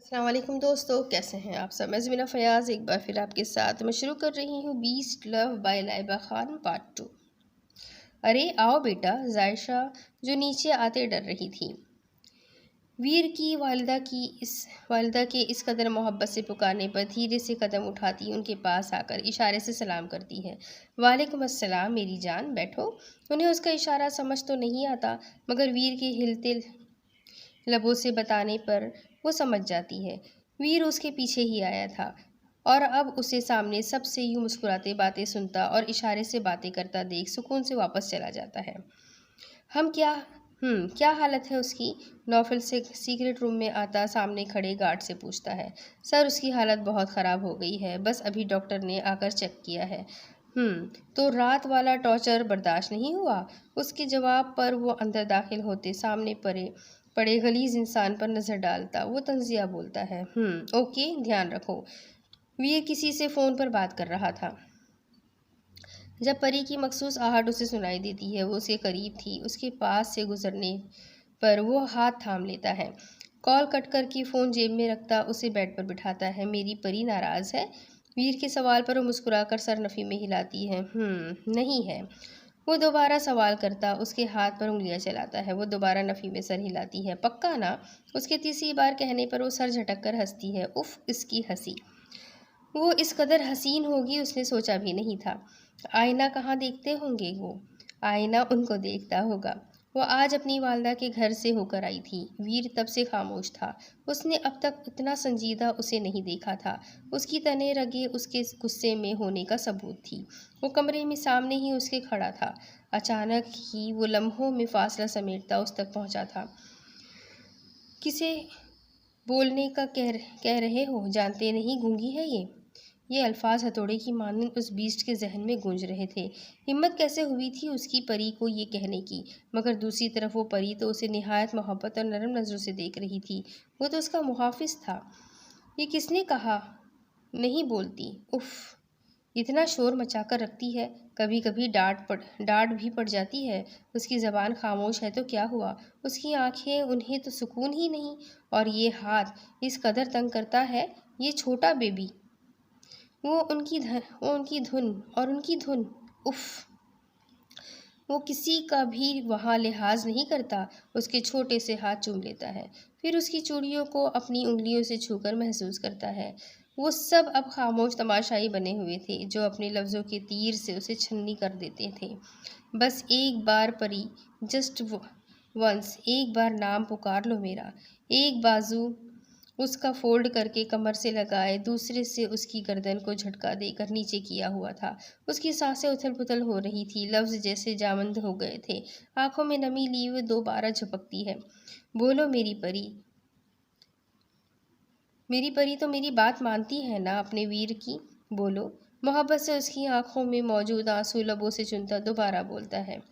अस्सलाम वालेकुम दोस्तों, कैसे हैं आप सब। मैं ज़मीना फ़याज़ एक बार फिर आपके साथ मैं शुरू कर रही हूँ beast love by Laiba Khan part 2। अरे आओ बेटा, जायशा जो नीचे आते डर रही थी। वीर की वालिदा के इस कदर मोहब्बत से पुकारने पर धीरे से कदम उठाती उनके पास आकर इशारे से सलाम करती है। वालेकुम अस्सलाम मेरी जान, बैठो। उन्हें उसका इशारा समझ तो नहीं आता, मगर वीर के हिलते लबों से बताने पर वो समझ जाती है। वीर उसके पीछे ही आया था और अब उसे सामने सबसे यूं मुस्कुराते बातें सुनता और इशारे से बातें करता देख सुकून से वापस चला जाता है। हम क्या क्या हालत है उसकी? नौफल से सीक्रेट रूम में आता सामने खड़े गार्ड से पूछता है। सर, उसकी हालत बहुत ख़राब हो गई है, बस अभी डॉक्टर ने आकर चेक किया है। तो रात वाला टॉर्चर बर्दाश्त नहीं हुआ? उसके जवाब पर वो अंदर दाखिल होते सामने पड़े पड़े गलीज इंसान पर नज़र डालता वो तंजिया बोलता है। ओके, ध्यान रखो। वीर किसी से फ़ोन पर बात कर रहा था। जब परी की मखसूस आहट उसे सुनाई देती है, वो उसके करीब थी। उसके पास से गुजरने पर वो हाथ थाम लेता है। कॉल कट करके फ़ोन जेब में रखता उसे बेड पर बिठाता है। मेरी परी नाराज़ है? वीर के सवाल पर वो मुस्कुराकर सर नफ़ी में हिलाती है। नहीं है। वो दोबारा सवाल करता, उसके हाथ पर उंगलियां चलाता है। वो दोबारा नफ़ी में सर हिलाती है। पक्का ना? उसके तीसरी बार कहने पर वो सर झटक कर हंसती है। उफ, इसकी हंसी। वो इस कदर हसीन होगी उसने सोचा भी नहीं था। आईना कहाँ देखते होंगे वो? आईना उनको देखता होगा। वो आज अपनी वालदा के घर से होकर आई थी। वीर तब से खामोश था। उसने अब तक इतना संजीदा उसे नहीं देखा था। उसकी तने रगे उसके गुस्से में होने का सबूत थी। वो कमरे में सामने ही उसके खड़ा था। अचानक ही वो लम्हों में फासला समेटता उस तक पहुंचा था। किसे बोलने का कह रहे हो? जानते नहीं गूंगी है ये अल्फाज हथौड़े की मानंद उस बीस्ट के जहन में गूंज रहे थे। हिम्मत कैसे हुई थी उसकी परी को ये कहने की? मगर दूसरी तरफ वो परी तो उसे निहायत मोहब्बत और नरम नज़रों से देख रही थी। वो तो उसका मुहाफिज था। ये किसने कहा नहीं बोलती? उफ, इतना शोर मचाकर रखती है। कभी कभी डांट भी पड़ जाती है। उसकी ज़बान खामोश है तो क्या हुआ? उसकी आंखें, उन्हें तो सुकून ही नहीं। और ये हाथ इस कदर तंग करता है। ये छोटा बेबी, वो उनकी धुन और उनकी धुन। उफ, वो किसी का भी वहाँ लिहाज नहीं करता। उसके छोटे से हाथ चूम लेता है, फिर उसकी चूड़ियों को अपनी उंगलियों से छूकर महसूस करता है। वो सब अब खामोश तमाशाई बने हुए थे जो अपने लफ्ज़ों के तीर से उसे छन्नी कर देते थे। बस एक बार परी, जस्ट वंस, एक बार नाम पुकार लो मेरा। एक बाजू उसका फोल्ड करके कमर से लगाए, दूसरे से उसकी गर्दन को झटका देकर नीचे किया हुआ था। उसकी सांसें उथल पुथल हो रही थी, लफ्ज जैसे जामंद हो गए थे। आंखों में नमी लिए हुए दोबारा झपकती है। बोलो मेरी परी। मेरी परी तो मेरी बात मानती है ना अपने वीर की? बोलो। मोहब्बत से उसकी आंखों में मौजूद आंसू लबों से चुनता दोबारा बोलता है।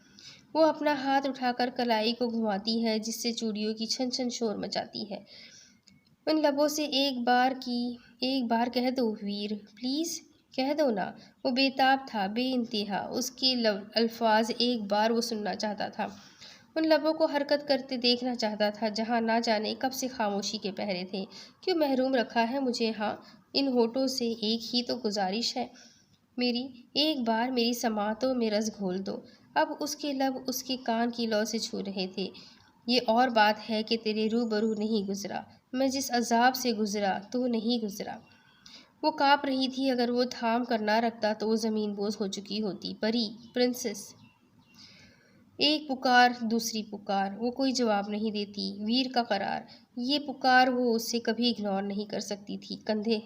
वो अपना हाथ उठाकर कलाई को घुमाती है जिससे चूड़ियों की छन छन शोर मचाती है। उन लबों से एक बार कह दो वीर, प्लीज़ कह दो ना। वो बेताब था, बेइंतहा। उसके अल्फाज एक बार वो सुनना चाहता था। उन लबों को हरकत करते देखना चाहता था जहाँ ना जाने कब से खामोशी के पहरे थे। क्यों महरूम रखा है मुझे? हाँ, इन होठों से एक ही तो गुजारिश है मेरी, एक बार मेरी समातों में रस घोल दो। अब उसके लब उसके कान की लौ से छू रहे थे। ये और बात है कि तेरे रूबरू नहीं गुजरा। मैं जिस अजाब से गुजरा तू नहीं गुजरा। वो काँप रही थी। अगर वो थाम कर ना रखता तो वो ज़मीन बोझ हो चुकी होती। परी, प्रिंसेस। एक पुकार, दूसरी पुकार। वो कोई जवाब नहीं देती। वीर का करार, ये पुकार वो उससे कभी इग्नोर नहीं कर सकती थी। कंधे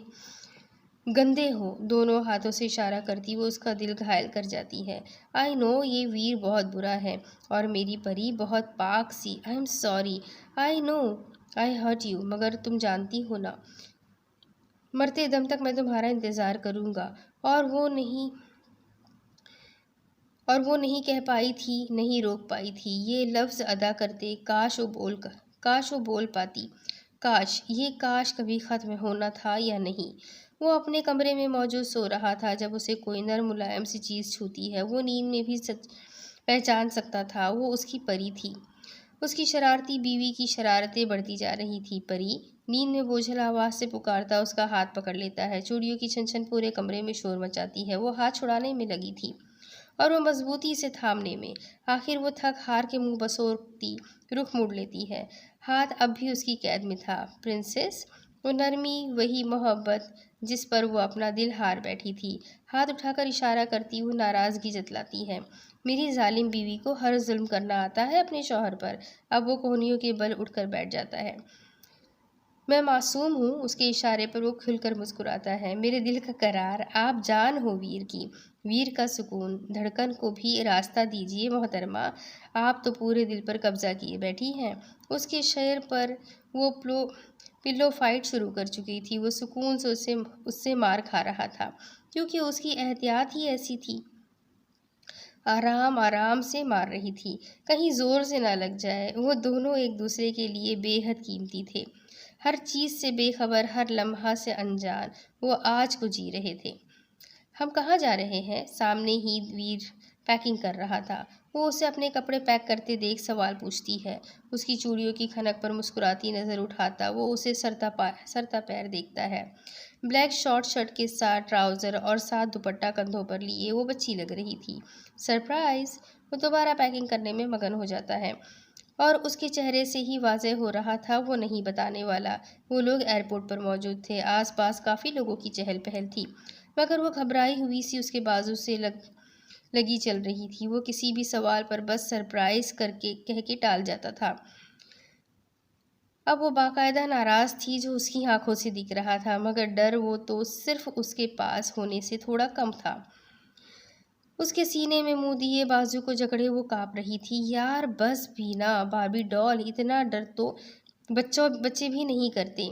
गंदे हो, दोनों हाथों से इशारा करती वो उसका दिल घायल कर जाती है। आई नो ये वीर बहुत बुरा है और मेरी परी बहुत पाक सी। I am sorry. I know I hurt you, मगर तुम जानती हो ना, मरते दम तक मैं तुम्हारा इंतज़ार करूँगा। और वो नहीं कह पाई थी, नहीं रोक पाई थी। ये लफ्ज़ अदा करते काश वो बोल पाती। काश, ये काश कभी ख़त्म होना था या नहीं। वो अपने कमरे में मौजूद सो रहा था जब उसे कोई नर मुलायम सी चीज़ छूती है। वो नींद में भी सच पहचान सकता था। वो उसकी परी थी। उसकी शरारती बीवी की शरारतें बढ़ती जा रही थी। परी, नींद में बोझल आवाज़ से पुकारता उसका हाथ पकड़ लेता है। चूड़ियों की छन-छन पूरे कमरे में शोर मचाती है। वो हाथ छुड़ाने में लगी थी और वो मजबूती से थामने में। आखिर वो थक हार के मुंह बसोरती रुख मोड़ लेती है। हाथ अब भी उसकी कैद में था। प्रिंसेस, वो नरमी, वही मोहब्बत जिस पर वो अपना दिल हार बैठी थी। हाथ उठाकर इशारा करती वो नाराज़गी जतलाती है। मेरी जालिम बीवी को हर जुल्म करना आता है अपने शौहर पर। अब वो कोहनियों के बल उठकर बैठ जाता है। मैं मासूम हूँ। उसके इशारे पर वो खुलकर मुस्कुराता है। मेरे दिल का करार, आप जान हो वीर की, वीर का सुकून, धड़कन को भी रास्ता दीजिए मोहतरमा। आप तो पूरे दिल पर कब्जा किए बैठी हैं। उसके शेर पर वो पिल्लो फाइट शुरू कर चुकी थी। वो सुकून से उससे मार खा रहा था क्योंकि उसकी एहतियात ही ऐसी थी। आराम आराम से मार रही थी, कहीं जोर से ना लग जाए। वो दोनों एक दूसरे के लिए बेहद कीमती थे। हर चीज़ से बेखबर, हर लम्हा से अनजान वो आज को जी रहे थे। हम कहाँ जा रहे हैं? सामने ही वीर पैकिंग कर रहा था। वो उसे अपने कपड़े पैक करते देख सवाल पूछती है। उसकी चूड़ियों की खनक पर मुस्कुराती नज़र उठाता वो उसे सरता पैर देखता है। ब्लैक शॉर्ट शर्ट के साथ ट्राउज़र और साथ दुपट्टा कंधों पर लिए वो बच्ची लग रही थी। सरप्राइज़! वो दोबारा पैकिंग करने में मगन हो जाता है और उसके चेहरे से ही वाज़ेह हो रहा था वो नहीं बताने वाला। वो लोग एयरपोर्ट पर मौजूद थे। आसपास काफ़ी लोगों की चहल पहल थी, मगर वो घबराई हुई सी उसके बाजू से लगी चल रही थी। वो किसी भी सवाल पर बस सरप्राइज़ कह के टाल जाता था। अब वो बाकायदा नाराज़ थी जो उसकी आंखों से दिख रहा था, मगर डर वो तो सिर्फ उसके पास होने से थोड़ा कम था। उसके सीने में मुंह दिए बाजू को जकड़े वो काँप रही थी। यार बस भी ना बार्बी डॉल, इतना डर तो बच्चे भी नहीं करते।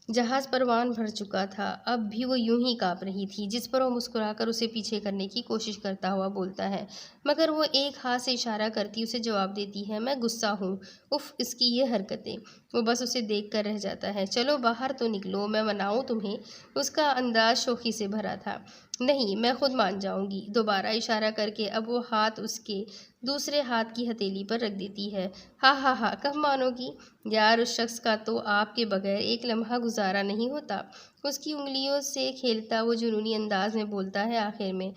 जहाज परवान भर चुका था। अब भी वो यूं ही काँप रही थी। जिस पर वो मुस्कुराकर उसे पीछे करने की कोशिश करता हुआ बोलता है, मगर वो एक हाथ से इशारा करती उसे जवाब देती है, मैं गुस्सा हूँ। उफ, इसकी ये हरकतें। वो बस उसे देख कर रह जाता है। चलो बाहर तो निकलो, मैं मनाऊँ तुम्हें। उसका अंदाज शोखी से भरा था। नहीं, मैं खुद मान जाऊंगी। दोबारा इशारा करके अब वो हाथ उसके दूसरे हाथ की हथेली पर रख देती है। हा हा हा, कब मानोगी? यार उस शख्स का तो आपके बगैर एक लम्हा गुजारा नहीं होता। उसकी उंगलियों से खेलता वो जुनूनी अंदाज में बोलता है आखिर में,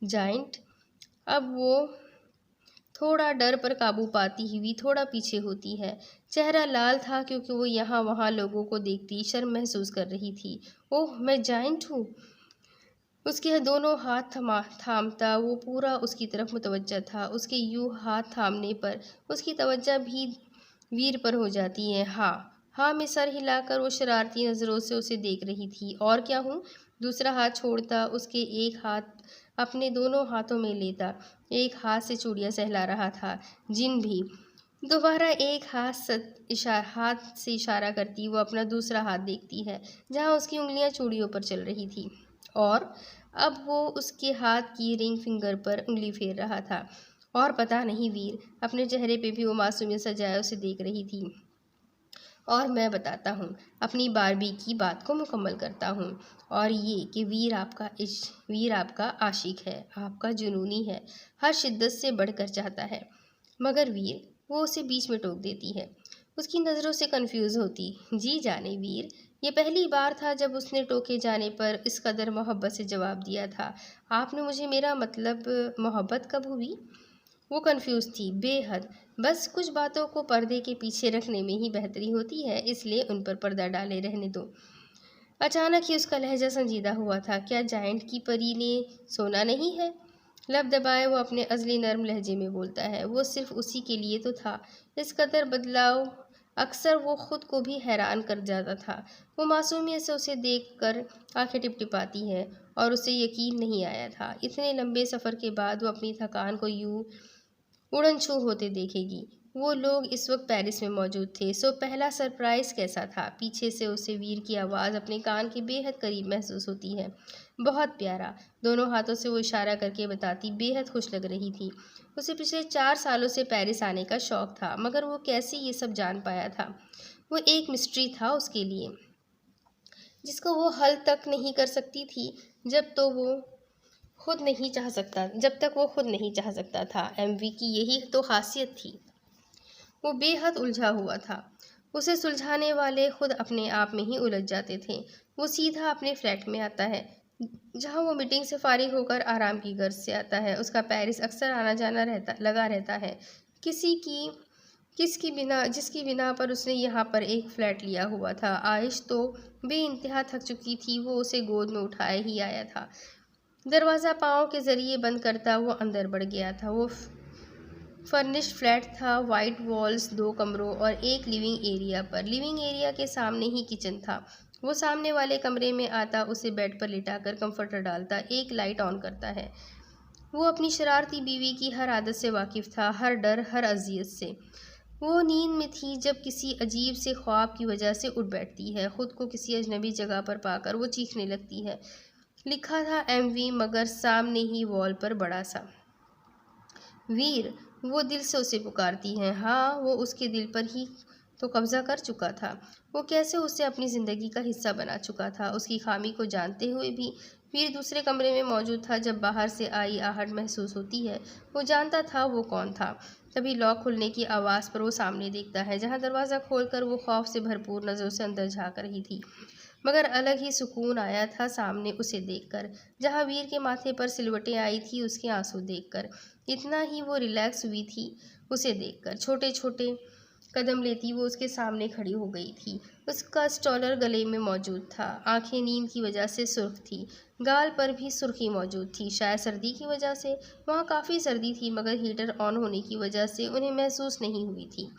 जाइंट। अब वो थोड़ा डर पर काबू पाती हुई थोड़ा पीछे होती है। चेहरा लाल था क्योंकि वो यहाँ वहाँ लोगों को देखती शर्म महसूस कर रही थी। ओह, मैं जाइंट हूँ? उसके दोनों हाथ थामता वो पूरा उसकी तरफ मुतवज्जा था। उसके यूं हाथ थामने पर उसकी तवज्जो भी वीर पर हो जाती है। हाँ हाँ में सर हिलाकर वो शरारती नज़रों से उसे देख रही थी। और क्या हूँ? दूसरा हाथ छोड़ता उसके एक हाथ अपने दोनों हाथों में लेता एक हाथ से चूड़ियाँ सहला रहा था। जिन भी दोबारा एक हाथ से इशारा करती वो अपना दूसरा हाथ देखती है जहाँ उसकी उंगलियां चूड़ियों पर चल रही थी, और अब वो उसके हाथ की रिंग फिंगर पर उंगली फेर रहा था। और पता नहीं वीर, अपने चेहरे पे भी वो मासूमियत सजाए उसे देख रही थी। और मैं बताता हूँ, अपनी बारबी की बात को मुकम्मल करता हूँ, और ये कि वीर आपका आशिक है, आपका जुनूनी है, हर शिद्दत से बढ़कर चाहता है। मगर वीर, वो उसे बीच में टोक देती है, उसकी नज़रों से कंफ्यूज होती। जी जाने वीर, ये पहली बार था जब उसने टोके जाने पर इस कदर मोहब्बत से जवाब दिया था। आपने मुझे मेरा मतलब मोहब्बत कब हुई? वो कंफ्यूज थी बेहद। बस कुछ बातों को पर्दे के पीछे रखने में ही बेहतरी होती है, इसलिए उन पर पर्दा डाले रहने दो। अचानक ही उसका लहजा संजीदा हुआ था। क्या जायंट की परी ने सोना नहीं है? लब दबाए वो अपने अजली नर्म लहजे में बोलता है। वो सिर्फ उसी के लिए तो था। इस कदर बदलाव अक्सर वो खुद को भी हैरान कर जाता था। वो मासूमियत से उसे देखकर आंखें टिपटिपाती है और उसे यकीन नहीं आया था इतने लंबे सफ़र के बाद वो अपनी थकान को यूं उड़न छू होते देखेगी। वो लोग इस वक्त पेरिस में मौजूद थे। सो पहला सरप्राइज कैसा था? पीछे से उसे वीर की आवाज़ अपने कान के बेहद करीब महसूस होती है। बहुत प्यारा। दोनों हाथों से वो इशारा करके बताती बेहद खुश लग रही थी। उसे पिछले 4 सालों से पेरिस आने का शौक़ था, मगर वो कैसे ये सब जान पाया था? वो एक मिस्ट्री था उसके लिए, जिसको वो हल तक नहीं कर सकती थी जब तक वो खुद नहीं चाह सकता था। एमवी की यही तो खासियत थी। वो बेहद उलझा हुआ था। उसे सुलझाने वाले खुद अपने आप में ही उलझ जाते थे। वो सीधा अपने फ्लैट में आता है, जहाँ वो मीटिंग से फारिग होकर आराम की गर्ज से आता है। उसका पेरिस अक्सर आना जाना लगा रहता है, किसी की जिसकी बिना पर उसने यहाँ पर एक फ्लैट लिया हुआ था। आयश तो बेइंतहा थक चुकी थी, वो उसे गोद में उठाए ही आया था। दरवाज़ा पाँव के जरिए बंद करता वो अंदर बढ़ गया था। वो फर्निश्ड फ्लैट था, वाइट वॉल्स, 2 कमरों और एक लिविंग एरिया पर। लिविंग एरिया के सामने ही किचन था। वो सामने वाले कमरे में आता, उसे बेड पर लिटाकर कंफर्टर डालता, एक लाइट ऑन करता है। वो अपनी शरारती बीवी की हर आदत से वाकिफ था, हर डर, हर अजियत से। वो नींद में थी जब किसी अजीब से ख्वाब की वजह से उठ बैठती है। खुद को किसी अजनबी जगह पर पाकर वो चीखने लगती है। लिखा था MV, मगर सामने ही वॉल पर बड़ा सा वीर। वो दिल से उसे पुकारती है। हाँ, वो उसके दिल पर ही तो कब्जा कर चुका था। वो कैसे उसे अपनी ज़िंदगी का हिस्सा बना चुका था। उसकी खामी को जानते हुए भी वीर दूसरे कमरे में मौजूद था। जब बाहर से आई आहट महसूस होती है, वो जानता था वो कौन था। तभी लॉक खुलने की आवाज़ पर वो सामने देखता है, जहाँ दरवाज़ा खोलकर वो खौफ से भरपूर नज़रों से अंदर झाँक रही थी। मगर अलग ही सुकून आया था सामने उसे देखकर। जहाँ वीर के माथे पर सिलवटें आई थी, उसके आंसू देखकर इतना ही वो रिलैक्स हुई थी। उसे देखकर छोटे छोटे कदम लेती वो उसके सामने खड़ी हो गई थी। उसका स्टॉलर गले में मौजूद था। आंखें नींद की वजह से सुर्ख थी, गाल पर भी सुर्खी मौजूद थी, शायद सर्दी की वजह से। वहाँ काफ़ी सर्दी थी, मगर हीटर ऑन होने की वजह से उन्हें महसूस नहीं हुई थी।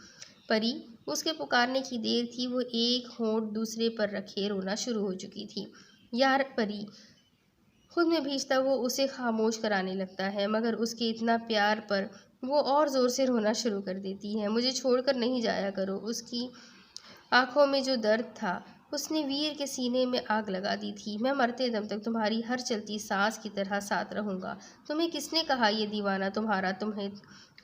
परी, उसके पुकारने की देर थी। वो एक होंठ दूसरे पर रखे रोना शुरू हो चुकी थी। यार परी, खुद में भीजता वो उसे खामोश कराने लगता है, मगर उसके इतना प्यार पर वो और ज़ोर से रोना शुरू कर देती है। मुझे छोड़कर नहीं जाया करो। उसकी आंखों में जो दर्द था, उसने वीर के सीने में आग लगा दी थी। मैं मरते दम तक तुम्हारी हर चलती सांस की तरह साथ रहूंगा। तुम्हें किसने कहा ये दीवाना तुम्हारा तुम्हें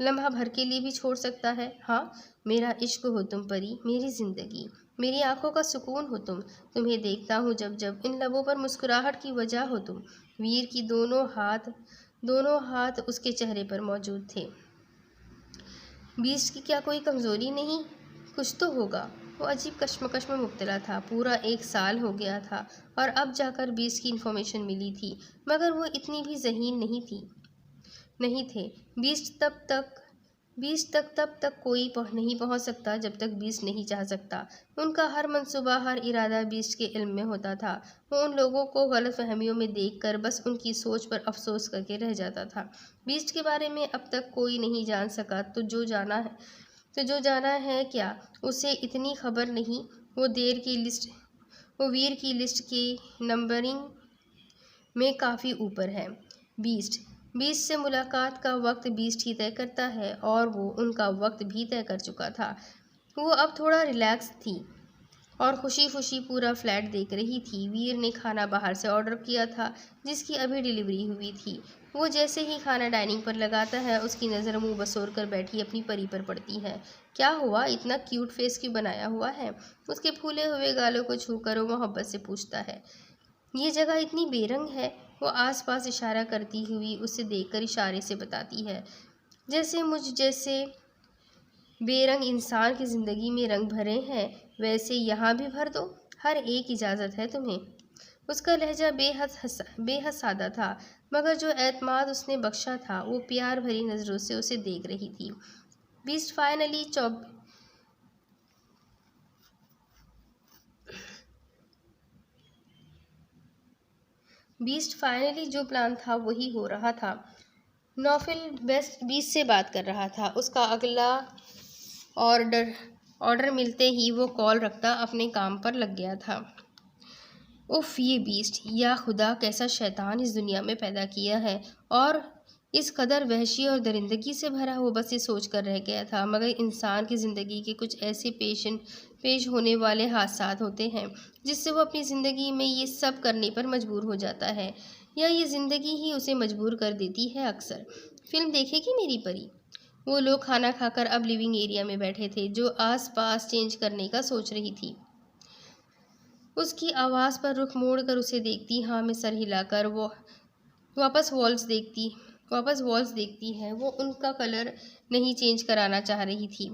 लम्हा भर के लिए भी छोड़ सकता है? हाँ, मेरा इश्क हो तुम परी, मेरी ज़िंदगी, मेरी आंखों का सुकून हो तुम। तुम्हें देखता हूँ जब जब, इन लबों पर मुस्कुराहट की वजह हो तुम। वीर की दोनों हाथ उसके चेहरे पर मौजूद थे। बीस्ट की क्या कोई कमज़ोरी नहीं? कुछ तो होगा। वो अजीब कश्मकश में मुब्तला था। पूरा 1 साल हो गया था और अब जाकर बीस्ट की इन्फॉर्मेशन मिली थी, मगर वो इतनी भी ज़हीन नहीं थे। बीस्ट तब तक कोई नहीं पहुंच सकता जब तक बीस्ट नहीं चाह सकता। उनका हर मंसूबा, हर इरादा बीस्ट के इल्म में होता था। वो उन लोगों को गलतफहमियों में देखकर बस उनकी सोच पर अफसोस करके रह जाता था। बीस्ट के बारे में अब तक कोई नहीं जान सका, तो जो जाना है क्या, उसे इतनी खबर नहीं। वो वीर की लिस्ट की नंबरिंग में काफ़ी ऊपर है। बीस्ट से मुलाकात का वक्त बीस्ट ही तय करता है, और वो उनका वक्त भी तय कर चुका था। वो अब थोड़ा रिलैक्स थी और खुशी खुशी पूरा फ्लैट देख रही थी। वीर ने खाना बाहर से ऑर्डर किया था, जिसकी अभी डिलीवरी हुई थी। वो जैसे ही खाना डाइनिंग पर लगाता है, उसकी नज़र मुंह बसोर कर बैठी अपनी परी पर पड़ती है। क्या हुआ, इतना क्यूट फेस क्यों बनाया हुआ है? उसके फूले हुए गालों को छूकर वो मोहब्बत से पूछता है। ये जगह इतनी बेरंग है। वो आसपास इशारा करती हुई उसे देखकर इशारे से बताती है, जैसे बेरंग इंसान की ज़िंदगी में रंग भरे हैं, वैसे यहाँ भी भर दो। हर एक इजाज़त है तुम्हें। उसका लहजा बेहद सादा था, मगर जो एतमाद उसने बख्शा था, वो प्यार भरी नज़रों से उसे देख रही थी। बीस्ट फाइनली जो प्लान था वही हो रहा था। नौफिल बीस्ट से बात कर रहा था। उसका अगला ऑर्डर मिलते ही वो कॉल रखता अपने काम पर लग गया था। उफ, ये बीस्ट, या खुदा, कैसा शैतान इस दुनिया में पैदा किया है, और इस कदर वहशी और दरिंदगी से भरा। वो बस ये सोच कर रह गया था, मगर इंसान की ज़िंदगी के कुछ ऐसे पेश होने वाले हादसात होते हैं जिससे वो अपनी ज़िंदगी में ये सब करने पर मजबूर हो जाता है, या ये ज़िंदगी ही उसे मजबूर कर देती है अक्सर। फिल्म देखेगी मेरी परी? वो लोग खाना खाकर अब लिविंग एरिया में बैठे थे, जो आस पास चेंज करने का सोच रही थी। उसकी आवाज़ पर रुख मोड़कर उसे देखती, हाँ में सर हिलाकर वो वापस वॉल्स देखती है। वो उनका कलर नहीं चेंज कराना चाह रही थी।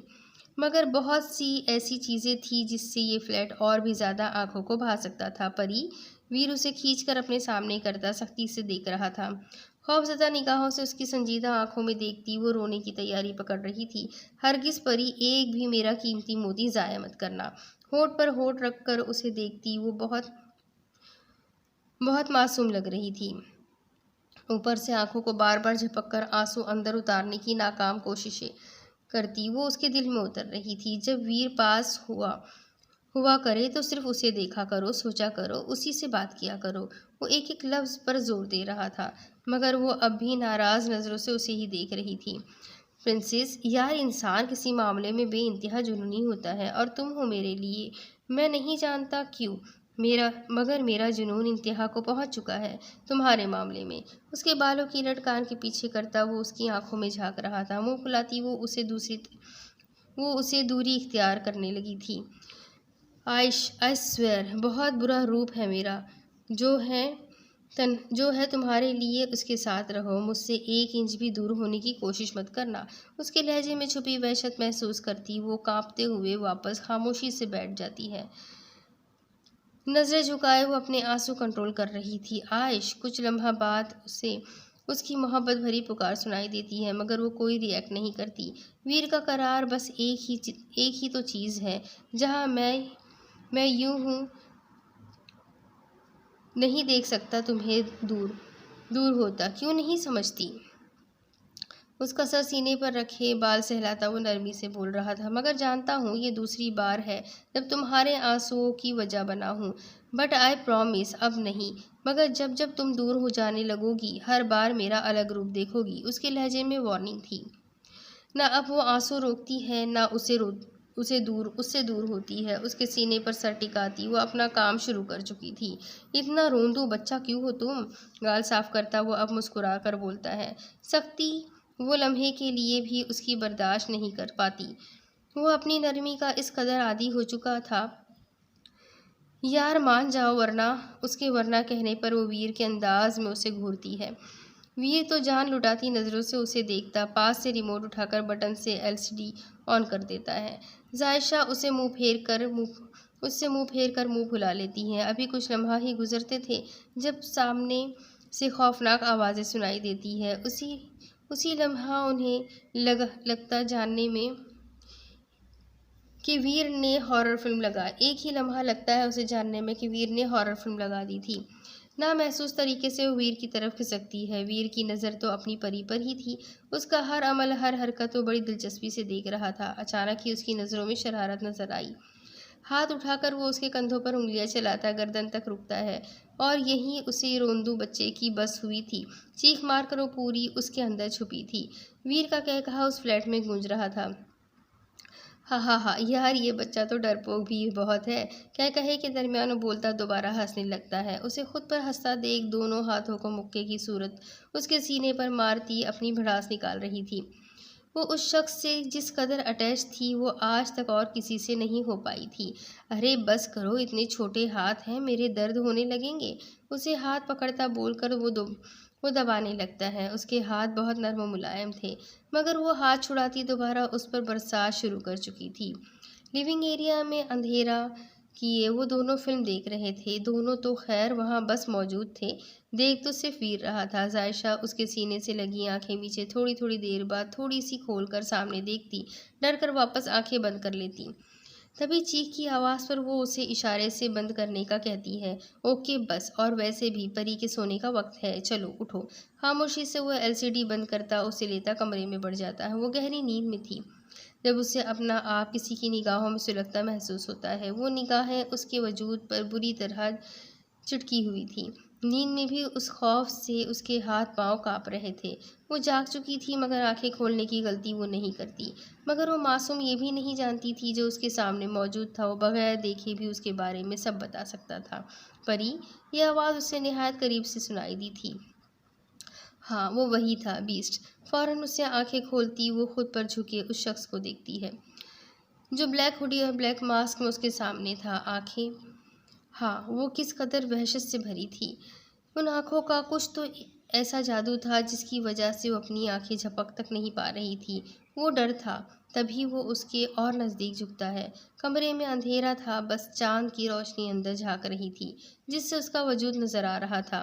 मगर बहुत सी ऐसी चीज़ें थी जिससे ये फ्लैट और भी ज़्यादा आंखों को भा सकता था। परी वीर उसे खींचकर अपने सामने करता सख्ती से देख रहा था। खौफज़दा निगाहों से उसकी संजीदा आंखों में देखती वो रोने की तैयारी पकड़ रही थी। हरगिज़ परी, एक भी मेरा कीमती मोती ज़ाया मत करना। होठ पर होठ रखकर उसे देखती वो बहुत बहुत मासूम लग रही थी। ऊपर से आंखों को बार बार झपक कर आंसू अंदर उतारने की नाकाम कोशिशें करती वो उसके दिल में उतर रही थी। जब वीर पास हुआ करे तो सिर्फ उसे देखा करो, सोचा करो, उसी से बात किया करो। वो एक एक लफ्ज़ पर जोर दे रहा था, मगर वो अब भी नाराज़ नज़रों से उसे ही देख रही थी। प्रिंसेस, यार इंसान किसी मामले में बेइंतहा जुनूनी होता है और तुम हो मेरे लिए। मैं नहीं जानता क्यों मेरा जुनून इंतहा को पहुंच चुका है तुम्हारे मामले में। उसके बालों की लट कान के पीछे करता वो उसकी आंखों में झांक रहा था। मुंह फुलाती वो उसे दूरी इख्तियार करने लगी थी। आई स्वेयर, बहुत बुरा रूप है मेरा। जो है तुम्हारे लिए उसके साथ रहो, मुझसे 1 इंच भी दूर होने की कोशिश मत करना। उसके लहजे में छुपी वहशत महसूस करती वो कांपते हुए वापस खामोशी से बैठ जाती है। नजरें झुकाए वो अपने आंसू कंट्रोल कर रही थी। आयश, कुछ लम्हा बाद उसे उसकी मोहब्बत भरी पुकार सुनाई देती है, मगर वो कोई रिएक्ट नहीं करती। वीर का करार, बस एक ही तो चीज़ है जहाँ मैं यूं हूँ नहीं देख सकता तुम्हें दूर दूर होता, क्यों नहीं समझती। उसका सर सीने पर रखे बाल सहलाता वो नरमी से बोल रहा था, मगर जानता हूँ ये दूसरी बार है जब तुम्हारे आंसुओं की वजह बना हूँ। बट आई प्रॉमिस अब नहीं। मगर जब जब तुम दूर हो जाने लगोगी, हर बार मेरा अलग रूप देखोगी। उसके लहजे में वार्निंग थी। ना अब वो आंसू रोकती है, ना उससे दूर होती है। उसके सीने पर सर टिकाती वो अपना काम शुरू कर चुकी थी। इतना रोंदू बच्चा क्यों हो तुम? गाल साफ करता वो अब मुस्कुरा कर बोलता है। सख्ती वो लम्हे के लिए भी उसकी बर्दाश्त नहीं कर पाती। वो अपनी नरमी का इस कदर आदी हो चुका था। यार मान जाओ वरना कहने पर वो वीर के अंदाज में उसे घूरती है। वीर तो जान लुटाती नज़रों से उसे देखता, पास से रिमोट उठाकर बटन से एलसीडी ऑन कर देता है। जायशा उससे मुंह फेर कर मुंह फुला लेती हैं। अभी कुछ लम्हा ही गुजरते थे जब सामने से खौफनाक आवाज़ें सुनाई देती है। उसी लम्हा उन्हें लगता जानने में कि वीर ने हॉरर फिल्म लगा दी थी। ना महसूस तरीके से वो वीर की तरफ खिसकती है। वीर की नज़र तो अपनी परी पर ही थी। उसका हर अमल, हर हरकत वो बड़ी दिलचस्पी से देख रहा था। अचानक ही उसकी नज़रों में शरारत नजर आई। हाथ उठाकर वो उसके कंधों पर उंगलियां चलाता गर्दन तक रुकता है, और यही उसी रोंदू बच्चे की बस हुई थी। चीख मारकर वो पूरी उसके अंदर छुपी थी। वीर का कहकहा उस फ्लैट में गूंज रहा था। हा हा हा, यार ये बच्चा तो डरपोक भी बहुत है। क्या कहे के दरमियान वो बोलता दोबारा हंसने लगता है। उसे खुद पर हंसता देख दोनों हाथों को मुक्के की सूरत उसके सीने पर मारती अपनी भड़ास निकाल रही थी। वो उस शख्स से जिस कदर अटैच थी वो आज तक और किसी से नहीं हो पाई थी। अरे बस करो, इतने छोटे हाथ हैं, मेरे दर्द होने लगेंगे। उसे हाथ पकड़ता बोलकर वो दबाने लगता है। उसके हाथ बहुत नर्म और मुलायम थे, मगर वो हाथ छुड़ाती दोबारा उस पर बरसात शुरू कर चुकी थी। लिविंग एरिया में अंधेरा किए वो दोनों फिल्म देख रहे थे। दोनों तो खैर वहाँ बस मौजूद थे, देख तो सिर्फ वीर रहा था। जायशा उसके सीने से लगी आंखें नीचे थोड़ी थोड़ी देर बाद थोड़ी सी खोलकर सामने देखती, डर कर वापस आंखें बंद कर लेती। तभी चीख की आवाज़ पर वो उसे इशारे से बंद करने का कहती है। ओके बस, और वैसे भी परी के सोने का वक्त है, चलो उठो। खामोशी से वो एलसीडी बंद करता उसे लेता कमरे में बढ़ जाता है। वो गहरी नींद में थी जब उसे अपना आप किसी की निगाहों में सुलगता महसूस होता है। वो निगाहें उसके वजूद पर बुरी तरह चिटकी हुई थी। नींद में भी उस खौफ से उसके हाथ पांव कांप रहे थे। वो जाग चुकी थी, मगर आंखें खोलने की गलती वो नहीं करती। मगर वो मासूम ये भी नहीं जानती थी जो उसके सामने मौजूद था वो बगैर देखे भी उसके बारे में सब बता सकता था। परी, यह आवाज़ उससे निहायत करीब से सुनाई दी थी। हाँ, वो वही था, बीस्ट। फौरन उससे आंखें खोलती वो खुद पर झुके उस शख्स को देखती है जो ब्लैक हुडी और ब्लैक मास्क में उसके सामने था। आंखें, हाँ, वो किस कदर वहशत से भरी थी। उन आंखों का कुछ तो ऐसा जादू था जिसकी वजह से वो अपनी आंखें झपक तक नहीं पा रही थी। वो डर था। तभी वो उसके और नज़दीक झुकता है। कमरे में अंधेरा था, बस चांद की रोशनी अंदर झांक रही थी, जिससे उसका वजूद नजर आ रहा था।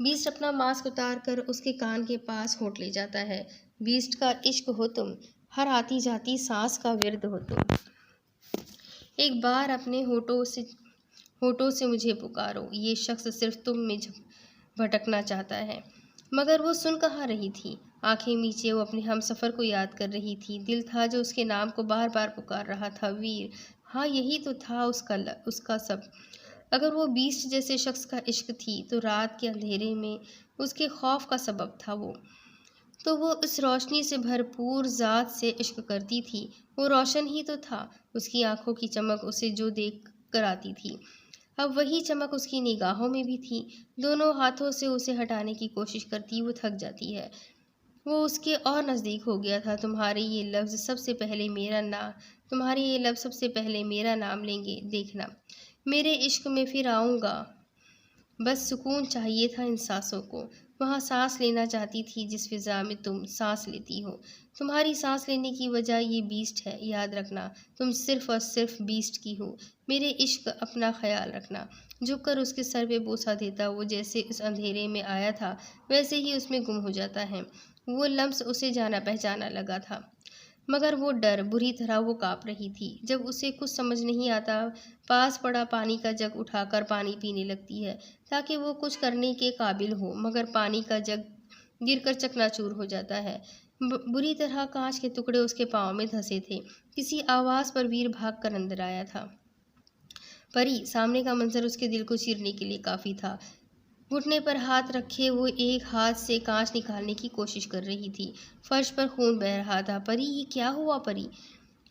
बीस्ट अपना मास्क उतार कर उसके कान के पास होठ ले जाता है। बीस्ट का इश्क हो तुम, हर आती जाती सांस का विरद हो तुम। एक बार अपने होठों से मुझे पुकारो। ये शख्स सिर्फ तुम में भटकना चाहता है। मगर वो सुन कहाँ रही थी। आंखें नीचे वो अपने हमसफर को याद कर रही थी। दिल था जो उसके नाम को बार बार पुकार रहा था, वीर। हाँ, यही तो था उसका सब। अगर वो बीस्ट जैसे शख्स का इश्क थी तो रात के अंधेरे में उसके खौफ का सबब था वो। तो वो इस रोशनी से भरपूर ज़ात से इश्क करती थी। वो रोशन ही तो था। उसकी आंखों की चमक उसे जो देख कर आती थी, अब वही चमक उसकी निगाहों में भी थी। दोनों हाथों से उसे हटाने की कोशिश करती वो थक जाती है। वो उसके और नज़दीक हो गया था। तुम्हारे ये लफ्ज़ सबसे पहले मेरा नाम लेंगे, देखना। मेरे इश्क में फिर आऊँगा। बस सुकून चाहिए था इन सांसों को। वहाँ सांस लेना चाहती थी जिस फिजा में तुम सांस लेती हो। तुम्हारी सांस लेने की वजह ये बीस्ट है, याद रखना। तुम सिर्फ और सिर्फ बीस्ट की हो। मेरे इश्क, अपना ख्याल रखना। झुककर उसके सर पे बोसा देता वो जैसे इस अंधेरे में आया था वैसे ही उसमें गुम हो जाता है। वो लम्स उसे जाना पहचाना लगा था, मगर वो डर बुरी तरह वो काँप रही थी। जब उसे कुछ समझ नहीं आता, पास पड़ा पानी का जग उठाकर पानी पीने लगती है ताकि वो कुछ करने के काबिल हो, मगर पानी का जग गिरकर चकनाचूर हो जाता है। बुरी तरह कांच के टुकड़े उसके पाँव में धंसे थे। किसी आवाज़ पर वीर भाग कर अंदर आया था। परी, सामने का मंजर उसके दिल को चीरने के लिए काफ़ी था। घुटने पर हाथ रखे वो एक हाथ से कांच निकालने की कोशिश कर रही थी। फर्श पर खून बह रहा था। परी, ये क्या हुआ परी?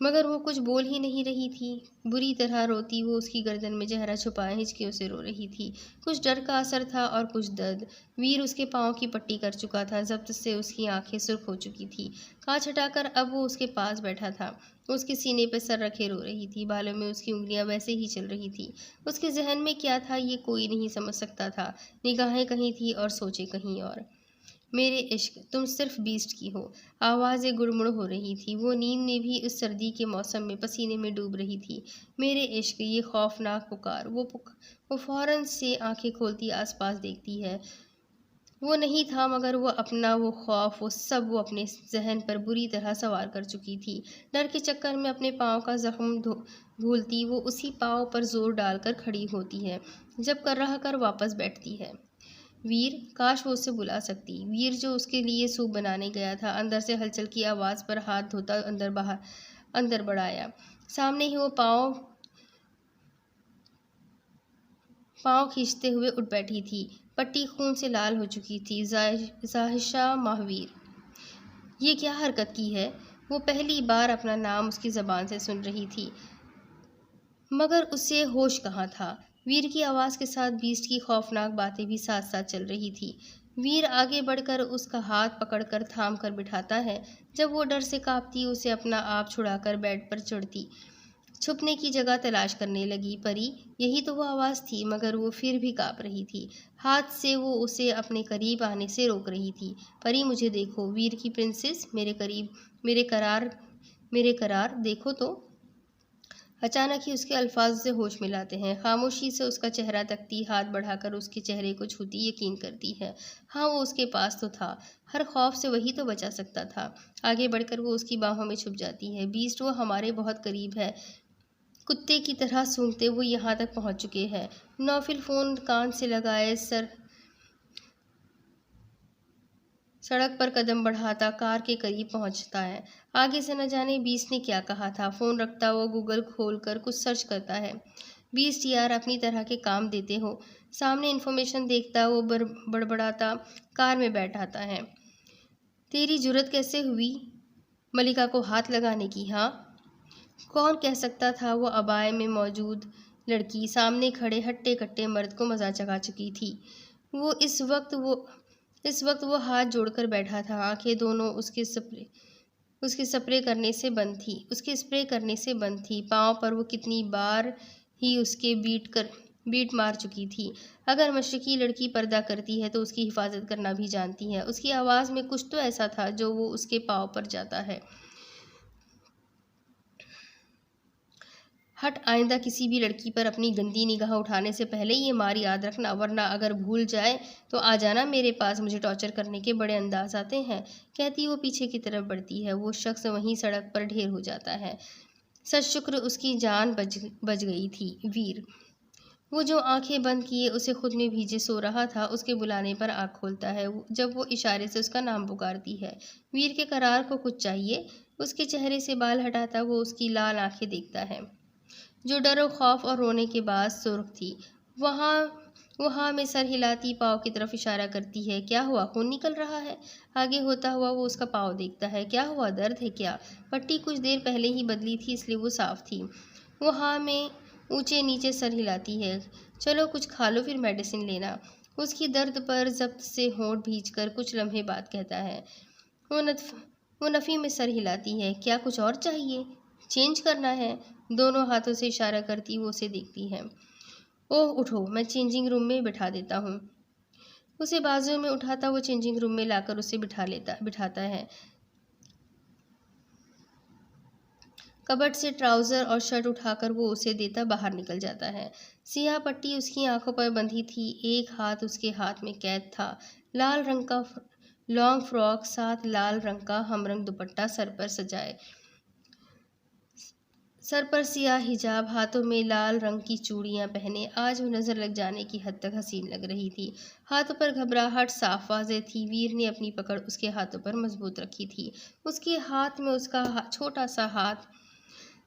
मगर वो कुछ बोल ही नहीं रही थी। बुरी तरह रोती वो उसकी गर्दन में चेहरा छुपाए हिचकियों से रो रही थी। कुछ डर का असर था और कुछ दर्द। वीर उसके पाँव की पट्टी कर चुका था। जब्त से उसकी आंखें सुर्ख हो चुकी थी। कांच हटाकर अब वो उसके पास बैठा था। उसके सीने पर सर रखे रो रही थी। बालों में उसकी उंगलियां वैसे ही चल रही थी। उसके जहन में क्या था ये कोई नहीं समझ सकता था। निगाहें कहीं थी और सोचे कहीं और। मेरे इश्क, तुम सिर्फ बीस्ट की हो। आवाज़ें गुड़मुड़ हो रही थी। वो नींद में भी उस सर्दी के मौसम में पसीने में डूब रही थी। मेरे इश्क, ये खौफनाक पुकार। वो फौरन से आंखें खोलती आसपास देखती है। वो नहीं था, मगर वो अपना वो खौफ, वो सब वो अपने जहन पर बुरी तरह सवार कर चुकी थी। डर के चक्कर में अपने पाँव का जख्म भूलती वो उसी पाँव पर जोर डालकर खड़ी होती है, जब कर रहा कर वापस बैठती है। वीर, काश वो उसे बुला सकती। वीर जो उसके लिए सूप बनाने गया था। अंदर से हलचल की आवाज़ पर हाथ धोता अंदर बढ़ाया। सामने ही वो पाँव खींचते हुए उठ बैठी थी। पट्टी खून से लाल हो चुकी थी। जाहिशा महावीर, ये क्या हरकत की है? वो पहली बार अपना नाम उसकी ज़बान से सुन रही थी, मगर उसे होश कहाँ था। वीर की आवाज़ के साथ बीस्ट की खौफनाक बातें भी साथ साथ चल रही थी। वीर आगे बढ़कर उसका हाथ पकड़कर थाम कर बिठाता है। जब वो डर से कांपती उसे अपना आप छुड़ाकर बेड पर चढ़ती छुपने की जगह तलाश करने लगी। परी, यही तो वो आवाज़ थी, मगर वो फिर भी काँप रही थी। हाथ से वो उसे अपने करीब आने से रोक रही थी। परी, मुझे देखो। वीर की प्रिंसेस, मेरे करीब, मेरे करार देखो तो। अचानक ही उसके अल्फाज से होश मिलाते हैं। खामोशी से उसका चेहरा तकती, हाथ बढ़ाकर उसके चेहरे को छूती, यकीन करती है। हाँ, वो उसके पास तो था। हर खौफ से वही तो बचा सकता था। आगे बढ़कर वो उसकी बाहों में छुप जाती है। बीस्ट, वो हमारे बहुत करीब है। कुत्ते की तरह सूंघते वो यहाँ तक पहुँच चुके हैं। नौफिल फ़ोन कान से लगाए सड़क पर कदम बढ़ाता कार के करीब पहुंचता है। आगे से न जाने बीस ने क्या कहा था। फ़ोन रखता वो गूगल खोलकर कुछ सर्च करता है। बीस यार, अपनी तरह के काम देते हो। सामने इन्फॉर्मेशन देखता वो बड़बड़ाता कार में बैठाता है। तेरी जुर्रत कैसे हुई मलिका को हाथ लगाने की? हाँ, कौन कह सकता था वो अबाए में मौजूद लड़की सामने खड़े हट्टे कट्टे मर्द को मजा चखा चुकी थी। वो इस वक्त वो हाथ जोड़कर बैठा था। आंखें दोनों उसके स्प्रे करने से बंद थी। पाँव पर वो कितनी बार ही उसके बीट मार चुकी थी। अगर मशरकी लड़की पर्दा करती है तो उसकी हिफाजत करना भी जानती है। उसकी आवाज़ में कुछ तो ऐसा था जो वो उसके पाँव पर जाता है। हट, आइंदा किसी भी लड़की पर अपनी गंदी निगाह उठाने से पहले ये मार याद रखना, वरना अगर भूल जाए तो आ जाना मेरे पास, मुझे टॉर्चर करने के बड़े अंदाज आते हैं। कहती वो पीछे की तरफ बढ़ती है। वो शख्स वहीं सड़क पर ढेर हो जाता है। सच शुक्र उसकी जान बच गई थी। वीर, वो जो आंखें बंद किए उसे खुद में भीजे सो रहा था, उसके बुलाने पर आँख खोलता है जब वो इशारे से उसका नाम पुकारती है। वीर के करार को कुछ चाहिए। उसके चेहरे से बाल हटाता वो उसकी लाल आंखें देखता है जो डर और खौफ और रोने के बाद सुर्ख थी। वहाँ वहाँ में सर हिलाती पाँव की तरफ इशारा करती है। क्या हुआ? खून निकल रहा है? आगे होता हुआ वो उसका पाँव देखता है। क्या हुआ? दर्द है क्या? पट्टी कुछ देर पहले ही बदली थी इसलिए वो साफ थी। वो हाँ में ऊंचे नीचे सर हिलाती है। चलो कुछ खा लो फिर मेडिसिन लेना। उसकी दर्द पर जब्त से होंठ भींचकर कुछ लम्हे बाद कहता है। वो नफ वो नफ़ी में सर हिलाती है। क्या कुछ और चाहिए? चेंज करना है। दोनों हाथों से इशारा करती वो उसे देखती है। ओह उठो, मैं चेंजिंग रूम में बिठा देता हूँ। उसे बाजू में उठाता वो चेंजिंग रूम में लाकर उसे बिठाता है। कबर्ड से ट्राउज़र और शर्ट उठाकर वो उसे देता बाहर निकल जाता है। सियाह पट्टी उसकी आंखों पर बंधी थी। एक हाथ उसके हाथ में कैद था। लाल रंग का लॉन्ग फ्रॉक, साथ लाल रंग का हमरंग दुपट्टा सर पर सियाह हिजाब, हाथों में लाल रंग की चूड़ियां पहने आज वो नज़र लग जाने की हद तक हसीन लग रही थी। हाथों पर घबराहट साफ वाज़ेह थी। वीर ने अपनी पकड़ उसके हाथों पर मजबूत रखी थी। उसके हाथ में उसका छोटा सा हाथ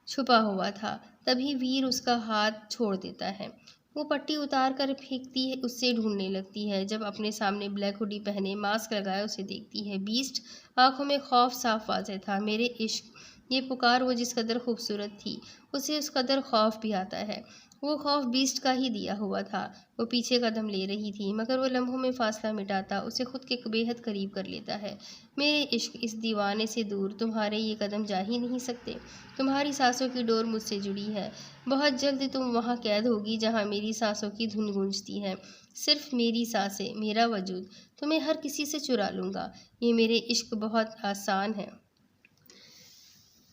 छुपा हुआ था। तभी वीर उसका हाथ छोड़ देता है। वो पट्टी उतार कर फेंकती है, उससे ढूंढने लगती है। जब अपने सामने ब्लैक हुडी पहने मास्क लगाए उसे देखती है। बीस्ट, आंखों में खौफ साफ वाज़ेह था। मेरे इश्क, ये पुकार वो जिस कदर खूबसूरत थी उसे उस कदर खौफ भी आता है। वो खौफ बीस्ट का ही दिया हुआ था। वो पीछे कदम ले रही थी मगर वो लम्हों में फासला मिटाता उसे खुद के बेहद करीब कर लेता है। मेरे इश्क, इस दीवाने से दूर तुम्हारे ये कदम जा ही नहीं सकते। तुम्हारी सांसों की डोर मुझसे जुड़ी है। बहुत जल्द तुम वहाँ कैद होगी जहाँ मेरी सांसों की धुन गूंजती है। सिर्फ मेरी सांसें, मेरा वजूद। तुम्हें हर किसी से चुरा लूँगा। ये मेरे इश्क बहुत आसान है।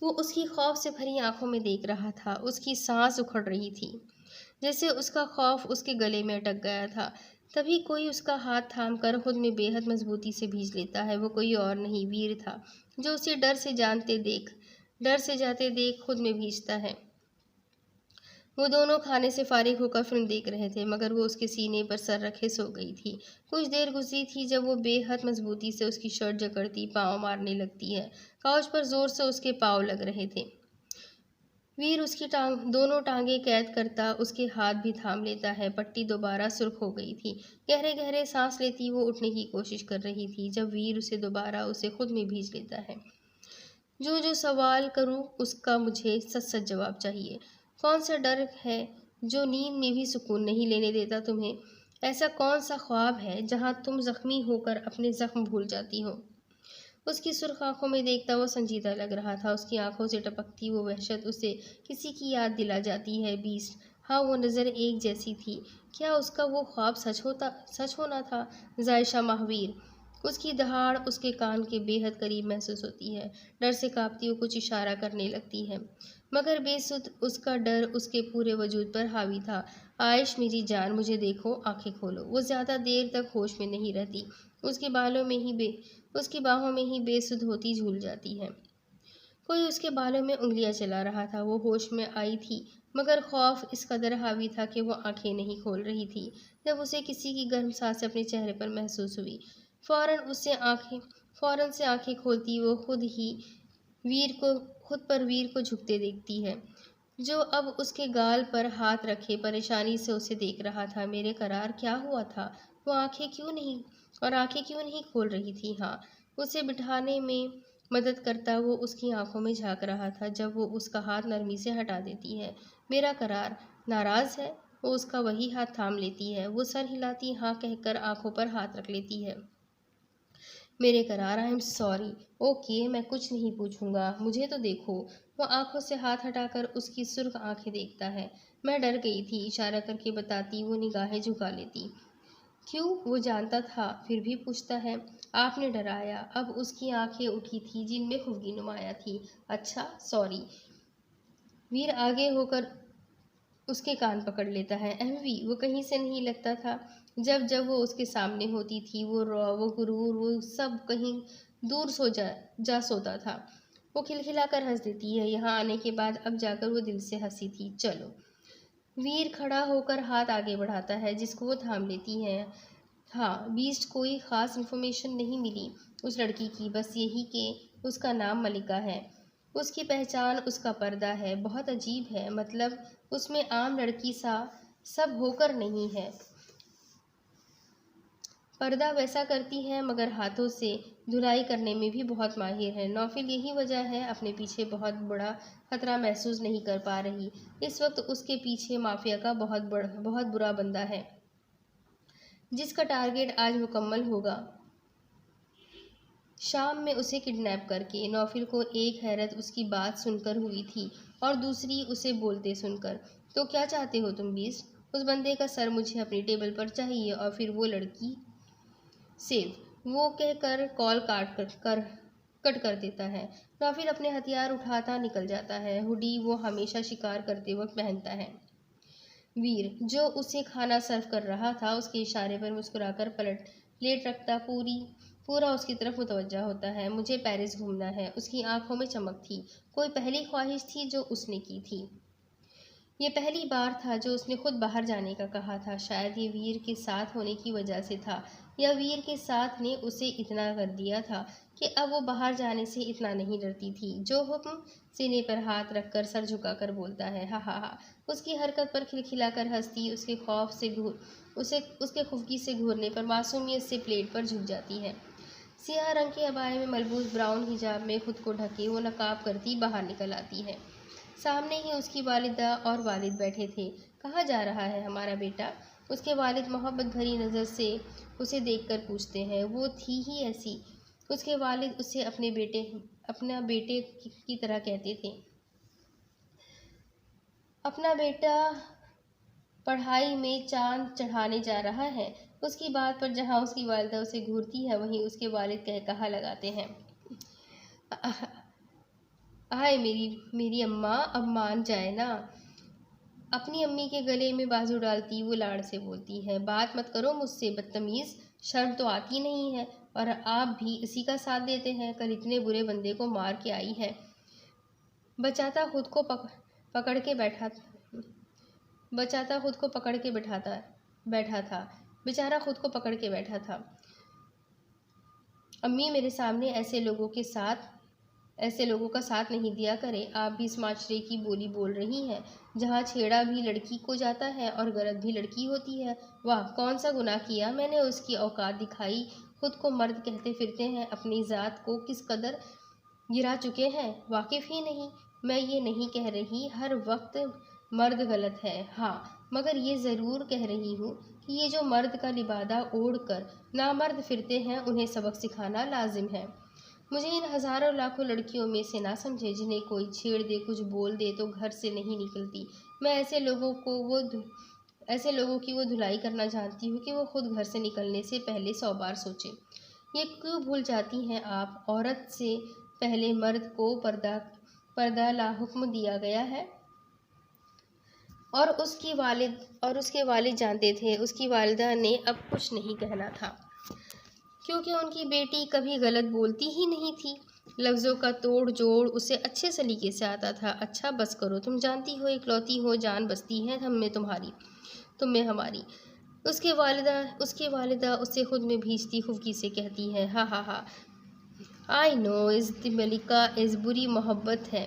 वो उसकी खौफ से भरी आंखों में देख रहा था। उसकी सांस उखड़ रही थी जैसे उसका खौफ उसके गले में अटक गया था। तभी कोई उसका हाथ थामकर खुद में बेहद मजबूती से भींच लेता है। वो कोई और नहीं, वीर था जो उसे डर से जाते देख खुद में भींचता है। वो दोनों खाने से फारिग होकर फिल्म देख रहे थे मगर वो उसके सीने पर सर रखे सो गई थी। कुछ देर गुजरी थी जब वो बेहद मजबूती से उसकी शर्ट जकड़ती पाँव मारने लगती है। काउच पर जोर से उसके पाँव लग रहे थे। वीर उसकी दोनों टांगें कैद करता उसके हाथ भी थाम लेता है। पट्टी दोबारा सुर्ख हो गई थी। गहरे गहरे सांस लेती वो उठने की कोशिश कर रही थी जब वीर उसे खुद में भींच लेता है। जो जो सवाल करूं उसका मुझे सच सच जवाब चाहिए। कौन सा डर है जो नींद में भी सुकून नहीं लेने देता तुम्हें? ऐसा कौन सा ख्वाब है जहां तुम जख्मी होकर अपने जख्म भूल जाती हो? उसकी सुर्ख आंखों में देखता वो संजीदा लग रहा था। उसकी आंखों से टपकती वो वहशत उसे किसी की याद दिला जाती है। बीस्ट, हाँ वो नज़र एक जैसी थी। क्या उसका वो ख्वाब सच होना था? जायशा महावीर, उसकी दहाड़ उसके कान के बेहद करीब महसूस होती है। डर से कांपती वो कुछ इशारा करने लगती है मगर बेसुध उसका डर उसके पूरे वजूद पर हावी था। आयश मेरी जान, मुझे देखो, आंखें खोलो। वो ज़्यादा देर तक होश में नहीं रहती। उसके उसकी बाहों में ही बेसुध होती झूल जाती है। कोई उसके बालों में उंगलियां चला रहा था। वो होश में आई थी मगर खौफ इस कदर हावी था कि वो आंखें नहीं खोल रही थी। जब उसे किसी की गर्म सांस अपने चेहरे पर महसूस हुई फौरन से आंखें खोलती वो वीर को वीर को झुकते देखती है जो अब उसके गाल पर हाथ रखे परेशानी से उसे देख रहा था। मेरे करार, क्या हुआ था? वो आंखें क्यों नहीं खोल रही थी? हाँ, उसे बिठाने में मदद करता वो उसकी आंखों में झांक रहा था जब वो उसका हाथ नरमी से हटा देती है। मेरा करार, नाराज है? वो उसका वही हाथ थाम लेती है। वो सर हिलाती हाँ कहकर आंखों पर हाथ रख लेती है। मेरे करार, आई एम सॉरी। ओके, मैं कुछ नहीं पूछूंगा, मुझे तो देखो। वो आंखों से हाथ हटाकर उसकी सुर्ख आंखें देखता है। मैं डर गई थी, इशारा करके बताती वो निगाहें झुका लेती। क्यों? वो जानता था, फिर भी पूछता है। आपने डराया। अब उसकी आंखें उठी थी जिनमें खुफगी नुमाया थी। अच्छा, सॉरी। वीर आगे होकर उसके कान पकड़ लेता है। एमवी, वो कहीं से नहीं लगता था। जब जब वो उसके सामने होती थी, वो रौ, वो गुरूर, वो सब कहीं दूर जा सोता था। वो खिलखिलाकर हंस देती है। यहाँ आने के बाद अब जाकर वो दिल से हंसी थी। चलो। वीर खड़ा होकर हाथ आगे बढ़ाता है, जिसको वो थाम लेती है। हाँ, बीस्ट कोई ख़ास इन्फॉर्मेशन नहीं मिली उस लड़की की, बस यही कि उसका नाम मलिका है। उसकी पहचान उसका पर्दा है, बहुत अजीब है। मतलब उसमें आम लड़की सा सब होकर नहीं है। पर्दा वैसा करती है, मगर हाथों से धुलाई करने में भी बहुत माहिर है। नौफिल यही वजह है अपने पीछे बहुत बड़ा खतरा महसूस नहीं कर पा रही। इस वक्त उसके पीछे माफिया का बहुत बुरा बंदा है, जिसका टारगेट आज मुकम्मल होगा शाम में उसे किडनैप करके। नौफिल को एक हैरत उसकी बात सुनकर हुई थी और दूसरी उसे बोलते सुनकर। तो क्या चाहते हो तुम बीस्ट? उस बंदे का सर मुझे अपनी टेबल पर चाहिए, और फिर वो लड़की सेव। वो कहकर कॉल कट कर देता है। नौफिल अपने हथियार उठाता निकल जाता है। हुडी वो हमेशा शिकार करते वक्त पहनता है। वीर, जो उसे खाना सर्व कर रहा था, उसके इशारे पर मुस्कुराकर प्लेट रखता पूरा उसकी तरफ मुतवज्जा होता है। मुझे पेरिस घूमना है। उसकी आंखों में चमक थी। कोई पहली ख्वाहिश थी जो उसने की थी। ये पहली बार था जो उसने खुद बाहर जाने का कहा था। शायद ये वीर के साथ होने की वजह से था, या वीर के साथ ने उसे इतना कर दिया था कि अब वो बाहर जाने से इतना नहीं डरती थी। जो हुक्म सीने पर हाथ रखकर सर झुकाकर बोलता है, हा हा हा। उसकी हरकत पर खिलखिलाकर हंसती, उसके खुफगी से घूरने पर मासूमियत से प्लेट पर झुक जाती है। सियाह रंग के अबाए में मलबूस ब्राउन हिजाब में खुद को ढके वो नकाब करती बाहर निकल आती है। सामने ही उसकी वालिदा और वालिद बैठे थे। कहाँ जा रहा है हमारा बेटा? उसके वालिद मोहब्बत भरी नज़र से उसे देखकर पूछते हैं। वो थी ही ऐसी। उसके वालिद उसे अपना बेटे की तरह कहते थे। अपना बेटा पढ़ाई में चांद चढ़ाने जा रहा है। उसकी बात पर जहाँ उसकी वालिदा उसे घूरती है, वहीं उसके वालिद कहा लगाते हैं, हाय मेरी अम्मा, अब मान जाए ना। अपनी अम्मी के गले में बाजू डालती वो लाड़ से बोलती है, बात मत करो मुझसे बदतमीज़, शर्म तो आती नहीं है। और आप भी इसी का साथ देते हैं। कल इतने बुरे बंदे को मार के आई है। बचाता खुद को पकड़ के बैठा बचाता खुद को पकड़ के बैठा था बेचारा खुद को पकड़ के बैठा था। अम्मी, मेरे सामने ऐसे लोगों का साथ नहीं दिया करें। आप भी इस माशरे की बोली बोल रही हैं, जहाँ छेड़ा भी लड़की को जाता है और गलत भी लड़की होती है। वाह, कौन सा गुनाह किया मैंने? उसकी औकात दिखाई। खुद को मर्द कहते फिरते हैं, अपनी ज़ात को किस कदर गिरा चुके हैं, वाकिफ़ ही नहीं। मैं ये नहीं कह रही हर वक्त मर्द गलत है, हाँ, मगर ये ज़रूर कह रही हूँ कि ये जो मर्द का लिबादा ओढ़ कर नामर्द फिरते हैं, उन्हें सबक सिखाना लाजिम है। मुझे इन हज़ारों लाखों लड़कियों में से ना समझे जिन्हें कोई छेड़ दे, कुछ बोल दे तो घर से नहीं निकलती। मैं ऐसे लोगों की वो धुलाई करना जानती हूँ कि वो खुद घर से निकलने से पहले 100 बार सोचें। ये क्यों भूल जाती हैं आप? औरत से पहले मर्द को पर्दा लाहुक्म दिया गया है। और उसके वालिद जानते थे। उसकी वालिदा ने अब कुछ नहीं कहना था, क्योंकि उनकी बेटी कभी गलत बोलती ही नहीं थी। लफ्ज़ों का तोड़ जोड़ उसे अच्छे सलीके से आता था। अच्छा बस करो, तुम जानती हो इकलौती हो, जान बसती है तुम में हमारी। उसकी वालिदा उससे खुद में भीजती खुफकी से कहती है, हा हा हा, आई नो इस मलिका इस बुरी मोहब्बत है।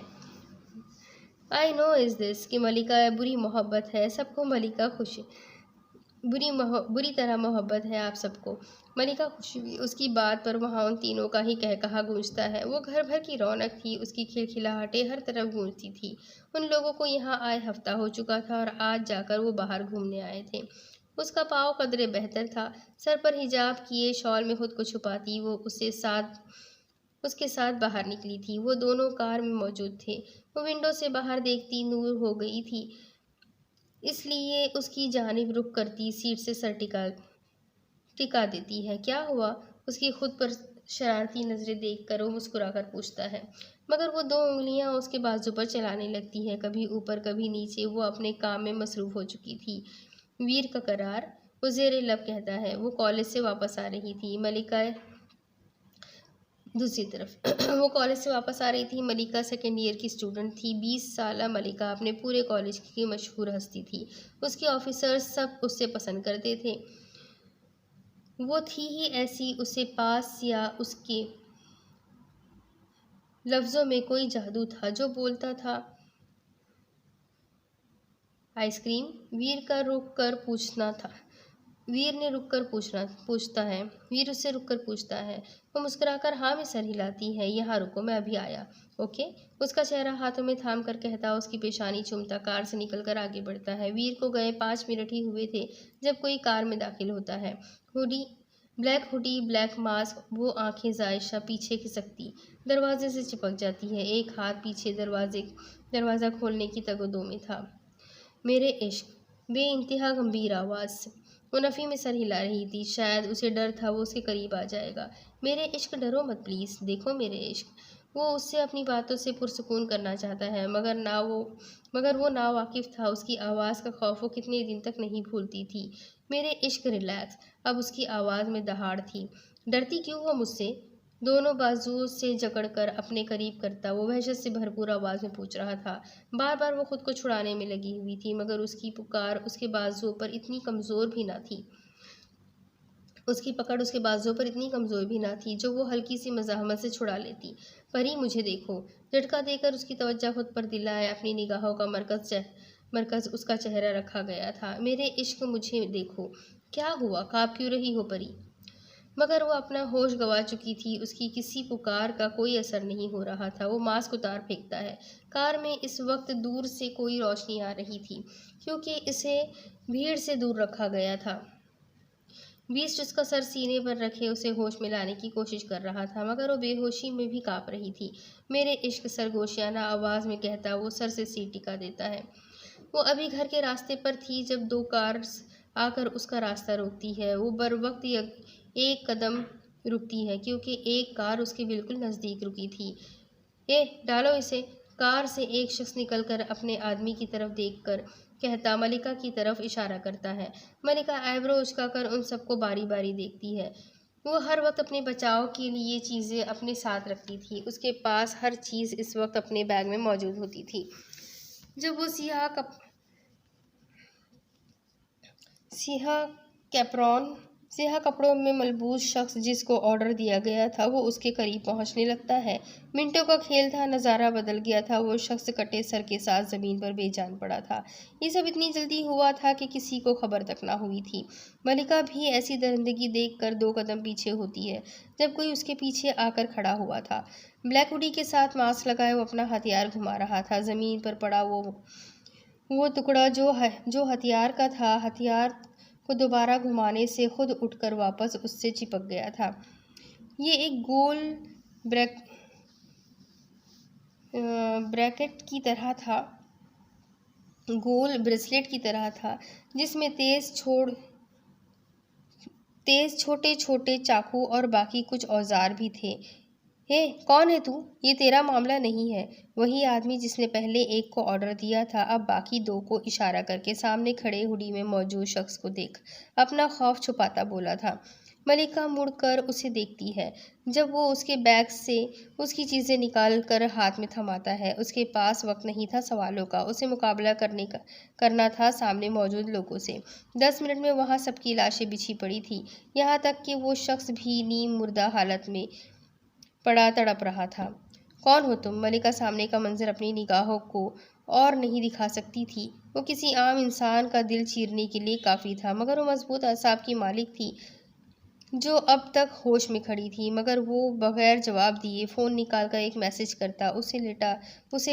आई नो इज़ दिस कि मलिका बुरी मोहब्बत है। सबको मलिका खुश बुरी तरह मोहब्बत है आप सबको। मलिका खुश हुई। उसकी बात पर वहाँ उन तीनों का ही कहकहा गूंजता है। वो घर भर की रौनक थी। उसकी खिलखिलाहटें हर तरफ गूंजती थी। उन लोगों को यहाँ आए हफ्ता हो चुका था और आज जाकर वो बाहर घूमने आए थे। उसका पाँव कदरे बेहतर था। सर पर हिजाब किए शॉल में खुद को छुपाती वो उसके साथ बाहर निकली थी। वो दोनों कार में मौजूद थे। वो विंडो से बाहर देखती नूर हो गई थी, इसलिए उसकी जानिब रुख करती सीट से सर टिका देती है। क्या हुआ? उसकी खुद पर शरारती नजरें देखकर वो मुस्कुराकर पूछता है, मगर वो दो उंगलियां उसके बाजू पर चलाने लगती है, कभी ऊपर कभी नीचे। वो अपने काम में मसरूफ हो चुकी थी। वीर का करार, वो जेरे लब कहता है। वो कॉलेज से वापस आ रही थी। मलिका दूसरी तरफ वो कॉलेज से वापस आ रही थी। मलिका सेकेंड ईयर की स्टूडेंट थी। 20 साल मलिका अपने पूरे कॉलेज की मशहूर हस्ती थी। उसके ऑफिसर्स सब उससे पसंद करते थे। वो थी ही ऐसी, उसे पास या उसके लफ्ज़ों में कोई जादू था जो बोलता था आइसक्रीम। वीर ने रुक कर पूछता है। वीर उससे रुक कर पूछता है। वो मुस्कुराकर हाँ में सर हिलाती है। यहाँ रुको, मैं अभी आया। ओके, उसका चेहरा हाथों में थाम कर कहता, उसकी पेशानी चूमता कार से निकलकर आगे बढ़ता है। वीर को गए 5 मिनट ही हुए थे जब कोई कार में दाखिल होता है। ब्लैक हुडी, ब्लैक मास्क, वो आंखें जायशा पीछे खिसकती दरवाजे से चिपक जाती है। एक हाथ पीछे दरवाज़ा खोलने की तगोदो में था। मेरे इश्क, बेइंतहा गंभीर आवाज़ से वो नफ़ी में सर हिला रही थी। शायद उसे डर था वो उसके करीब आ जाएगा। मेरे इश्क, डरो मत प्लीज़, देखो मेरे इश्क। वो उससे अपनी बातों से पुरसुकून करना चाहता है, मगर वो ना वाकिफ़ था उसकी आवाज़ का खौफ वो कितने दिन तक नहीं भूलती थी। मेरे इश्क, रिलैक्स। अब उसकी आवाज़ में दहाड़ थी। डरती क्यों हो मुझसे? दोनों बाजुओं से जकड़कर अपने करीब करता वो वहशत से भरपूर आवाज़ में पूछ रहा था। बार बार वो खुद को छुड़ाने में लगी हुई थी, मगर उसकी पुकार उसके बाजुओं पर इतनी कमज़ोर भी ना थी। उसकी पकड़ उसके बाजुओं पर इतनी कमज़ोर भी ना थी जो वो हल्की सी मज़ाहमत से छुड़ा लेती। परी, मुझे देखो। झटका देकर उसकी तवज्जो खुद पर दिलाए अपनी निगाहों का मरकज़ उसका चेहरा रखा गया था। मेरे इश्क, मुझे देखो। क्या हुआ? काँप क्यों रही हो परी? मगर वो अपना होश गंवा चुकी थी। उसकी किसी पुकार का कोई असर नहीं हो रहा था। वो मास्क उतार फेंकता है। कार में इस वक्त दूर से कोई रोशनी आ रही थी, क्योंकि इसे भीड़ से दूर रखा गया था। बीस्ट उसका सर सीने पर रखे उसे होश में लाने की कोशिश कर रहा था, मगर वो बेहोशी में भी काँप रही थी। मेरे इश्क, सरगोशियाना आवाज़ में कहता वो सर से सीट टिका देता है। वो अभी घर के रास्ते पर थी जब दो कार्स आकर उसका रास्ता रोकती है। वो बर वक्त एक कदम रुकती है, क्योंकि एक कार उसके बिल्कुल नज़दीक रुकी थी। डालो इसे। कार से एक शख्स निकलकर अपने आदमी की तरफ देखकर कहता मलिका की तरफ इशारा करता है। मलिका आईब्रो उचकाकर उन सबको बारी बारी देखती है। वो हर वक्त अपने बचाव के लिए चीज़ें अपने साथ रखती थी। उसके पास हर चीज़ इस वक्त अपने बैग में मौजूद होती थी। जब वो सियाह कपड़ों में मलबूस शख्स जिसको ऑर्डर दिया गया था वो उसके करीब पहुंचने लगता है। मिनटों का खेल था, नज़ारा बदल गया था। वो शख्स कटे सर के साथ ज़मीन पर बेजान पड़ा था। ये सब इतनी जल्दी हुआ था कि किसी को खबर तक ना हुई थी। मलिका भी ऐसी दरिंदगी देखकर 2 कदम पीछे होती है जब कोई उसके पीछे आकर खड़ा हुआ था। ब्लैक हुडी के साथ मास्क लगाए वो अपना हथियार घुमा रहा था। ज़मीन पर पड़ा वो टुकड़ा जो हथियार का था, हथियार को दोबारा घुमाने से खुद उठकर वापस उससे चिपक गया था। ये एक ब्रैक ब्रैकेट की तरह था, गोल ब्रेसलेट की तरह था, जिसमें तेज छोटे छोटे चाकू और बाकी कुछ औजार भी थे। हे, कौन है तू? ये तेरा मामला नहीं है। वही आदमी जिसने पहले एक को ऑर्डर दिया था अब बाकी 2 को इशारा करके सामने खड़े हुडी में मौजूद शख्स को देख अपना खौफ छुपाता बोला था। मलिका मुड़कर उसे देखती है जब वो उसके बैग से उसकी चीज़ें निकाल कर हाथ में थमाता है। उसके पास वक्त नहीं था सवालों का, उसे मुकाबला करना था सामने मौजूद लोगों से। 10 मिनट में वहाँ सबकी लाशें बिछी पड़ी थी, यहाँ तक कि वो शख्स भी नीम मुर्दा हालत में पड़ा तड़प रहा था। कौन हो तुम? मलिका सामने का मंजर अपनी निगाहों को और नहीं दिखा सकती थी। वो किसी आम इंसान का दिल चीरने के लिए काफ़ी था, मगर वो मजबूत असाब की मालिक थी जो अब तक होश में खड़ी थी। मगर वो बगैर जवाब दिए फ़ोन निकालकर एक मैसेज करता उसे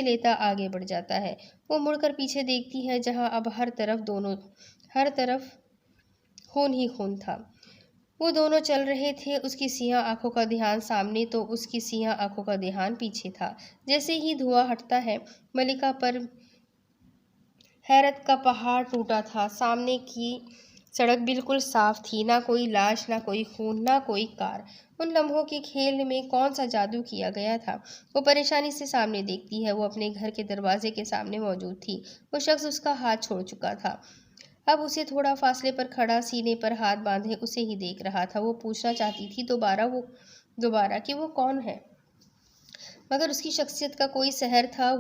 लेता आगे बढ़ जाता है। वो मुड़कर पीछे देखती है जहाँ अब हर तरफ खून ही खून था। वो दोनों चल रहे थे, उसकी सियाह आंखों का ध्यान सामने तो उसकी सियाह आंखों का ध्यान पीछे था। जैसे ही धुआं हटता है, मलिका पर हैरत का पहाड़ टूटा था। सामने की सड़क बिल्कुल साफ थी, ना कोई लाश, ना कोई खून, ना कोई कार। उन लम्हों के खेल में कौन सा जादू किया गया था। वो परेशानी से सामने देखती है। वो अपने घर के दरवाजे के सामने मौजूद थी। वो शख्स उसका हाथ छोड़ चुका था। अब उसे थोड़ा फासले पर खड़ा, सीने पर हाथ बांधे उसे ही देख रहा था। वो पूछना चाहती थी दोबारा कि वो कौन है, मगर उसकी शख्सियत का कोई सहर था।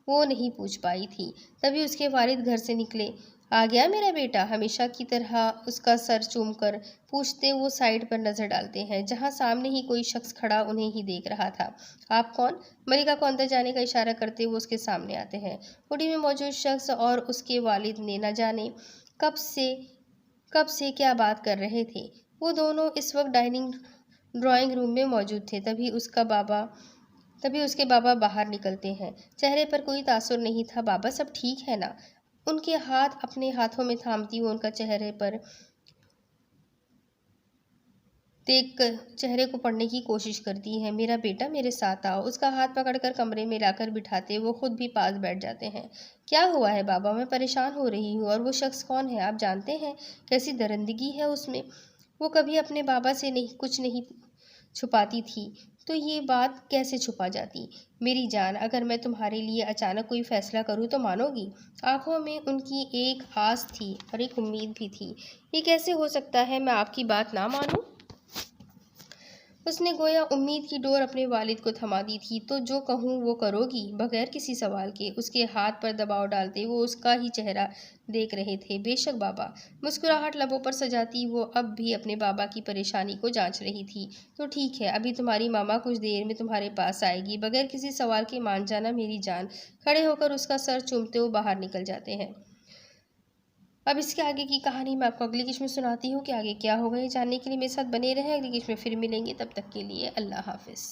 वो नहीं पूछ पाई थी। तभी उसके वालिद घर से निकले। आ गया मेरा बेटा, हमेशा की तरह उसका सर चूमकर पूछते। वो साइड पर नजर डालते हैं, जहां सामने ही कोई शख्स खड़ा उन्हें ही देख रहा था। आप कौन? मलिका को अंदर जाने का इशारा करते वो उसके सामने आते हैं। उड़ी में मौजूद शख्स और उसके वालिद ने न जाने कब से क्या बात कर रहे थे। वो दोनों इस वक्त ड्राइंग रूम में मौजूद थे। तभी उसके बाबा बाहर निकलते हैं। चेहरे पर कोई तासुर नहीं था। बाबा, सब ठीक है ना? उनके हाथ अपने हाथों में थामती वो उनका चेहरे पर देखकर चेहरे को पढ़ने की कोशिश करती है। मेरा बेटा, मेरे साथ आओ। उसका हाथ पकड़कर कमरे में लाकर बिठाते वो खुद भी पास बैठ जाते हैं। क्या हुआ है बाबा? मैं परेशान हो रही हूँ। और वो शख्स कौन है, आप जानते हैं? कैसी दरिंदगी है उसमें। वो कभी अपने बाबा से कुछ नहीं छुपाती थी, तो ये बात कैसे छुपा जाती? मेरी जान, अगर मैं तुम्हारे लिए अचानक कोई फैसला करूँ तो मानोगी? आंखों में उनकी एक आस थी और एक उम्मीद भी थी। ये कैसे हो सकता है, मैं आपकी बात ना मानूं? उसने गोया उम्मीद की डोर अपने वालिद को थमा दी थी। तो जो कहूँ वो करोगी? बगैर किसी सवाल के उसके हाथ पर दबाव डालते वो उसका ही चेहरा देख रहे थे। बेशक बाबा। मुस्कुराहट लबों पर सजाती वो अब भी अपने बाबा की परेशानी को जांच रही थी। तो ठीक है, अभी तुम्हारी मामा कुछ देर में तुम्हारे पास आएगी। बगैर किसी सवाल के मान जाना मेरी जान। खड़े होकर उसका सर चूमते वो बाहर निकल जाते हैं। अब इसके आगे की कहानी मैं आपको अगली किस्त में सुनाती हूँ कि आगे क्या होगा। ये जानने के लिए मेरे साथ बने रहें। अगली किस्त में फिर मिलेंगे, तब तक के लिए अल्लाह हाफिज़।